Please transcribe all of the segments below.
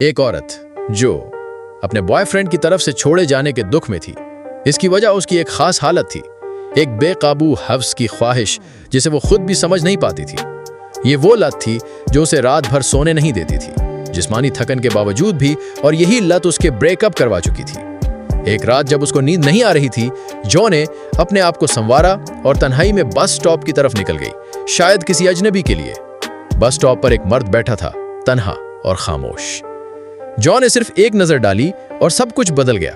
ایک عورت جو اپنے بوائے فرینڈ کی طرف سے چھوڑے جانے کے دکھ میں تھی۔ اس کی وجہ اس کی ایک خاص حالت تھی، ایک بے قابو حوث کی خواہش جسے وہ خود بھی سمجھ نہیں پاتی تھی۔ یہ وہ لت تھی جو اسے رات بھر سونے نہیں دیتی تھی، جسمانی تھکن کے باوجود بھی، اور یہی لت اس کے بریک اپ کروا چکی تھی۔ ایک رات جب اس کو نیند نہیں آ رہی تھی، جو نے اپنے آپ کو سنوارا اور تنہائی میں بس سٹاپ کی طرف نکل گئی، شاید کسی اجنبی کے لیے۔ بس سٹاپ پر ایک مرد بیٹھا تھا، تنہا اور خاموش۔ جو نے صرف ایک نظر ڈالی اور سب کچھ بدل گیا۔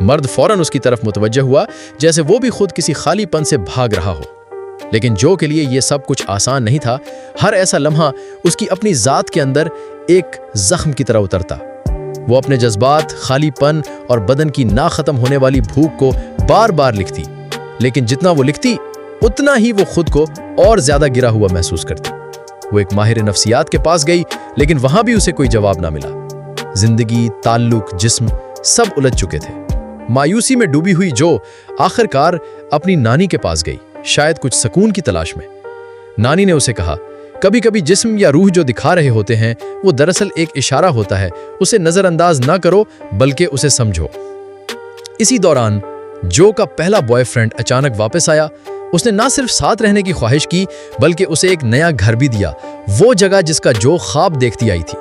مرد فوراً اس کی طرف متوجہ ہوا، جیسے وہ بھی خود کسی خالی پن سے بھاگ رہا ہو۔ لیکن جو کے لیے یہ سب کچھ آسان نہیں تھا۔ ہر ایسا لمحہ اس کی اپنی ذات کے اندر ایک زخم کی طرح اترتا۔ وہ اپنے جذبات، خالی پن اور بدن کی نہ ختم ہونے والی بھوک کو بار بار لکھتی، لیکن جتنا وہ لکھتی اتنا ہی وہ خود کو اور زیادہ گرا ہوا محسوس کرتی۔ وہ ایک ماہر نفسیات کے پاس گئی، لیکن وہاں بھی اسے کوئی جواب نہ ملا۔ زندگی، تعلق، جسم سب الجھ چکے تھے۔ مایوسی میں ڈوبی ہوئی جو آخر کار اپنی نانی کے پاس گئی، شاید کچھ سکون کی تلاش میں۔ نانی نے اسے کہا، کبھی کبھی جسم یا روح جو دکھا رہے ہوتے ہیں وہ دراصل ایک اشارہ ہوتا ہے، اسے نظر انداز نہ کرو بلکہ اسے سمجھو۔ اسی دوران جو کا پہلا بوائے فرینڈ اچانک واپس آیا۔ اس نے نہ صرف ساتھ رہنے کی خواہش کی بلکہ اسے ایک نیا گھر بھی دیا، وہ جگہ جس کا جو خواب دیکھتی آئی تھی۔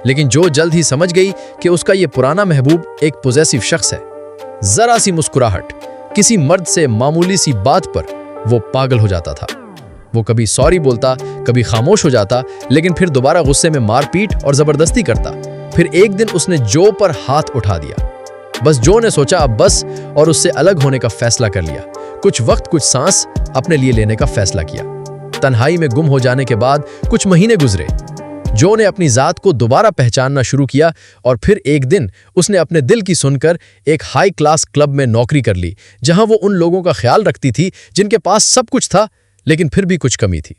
لیکن جو جلد ہی سمجھ گئی کہ اس کا یہ پرانا محبوب ایک پوزیسیو شخص ہے۔ ذرا سی مسکراہٹ، کسی مرد سے معمولی سی بات پر وہ پاگل ہو جاتا تھا۔ وہ کبھی سوری بولتا، کبھی خاموش ہو جاتا، لیکن پھر دوبارہ غصے میں مار پیٹ اور زبردستی کرتا۔ پھر ایک دن اس نے جو پر ہاتھ اٹھا دیا۔ بس جو نے سوچا اب بس، اور اس سے الگ ہونے کا فیصلہ کر لیا۔ کچھ وقت، کچھ سانس اپنے لیے لینے کا فیصلہ کیا۔ تنہائی میں گم ہو جانے کے بعد کچھ مہینے گزرے۔ جو نے اپنی ذات کو دوبارہ پہچاننا شروع کیا، اور پھر ایک دن اس نے اپنے دل کی سن کر ایک ہائی کلاس کلب میں نوکری کر لی، جہاں وہ ان لوگوں کا خیال رکھتی تھی جن کے پاس سب کچھ تھا لیکن پھر بھی کچھ کمی تھی۔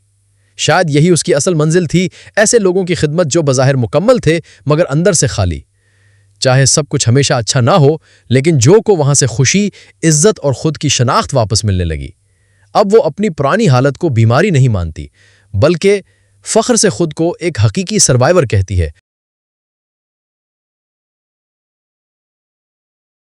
شاید یہی اس کی اصل منزل تھی، ایسے لوگوں کی خدمت جو بظاہر مکمل تھے مگر اندر سے خالی۔ چاہے سب کچھ ہمیشہ اچھا نہ ہو، لیکن جو کو وہاں سے خوشی، عزت اور خود کی شناخت واپس ملنے لگی۔ اب وہ اپنی پرانی حالت کو بیماری نہیں مانتی، بلکہ فخر سے خود کو ایک حقیقی سروائیور کہتی ہے۔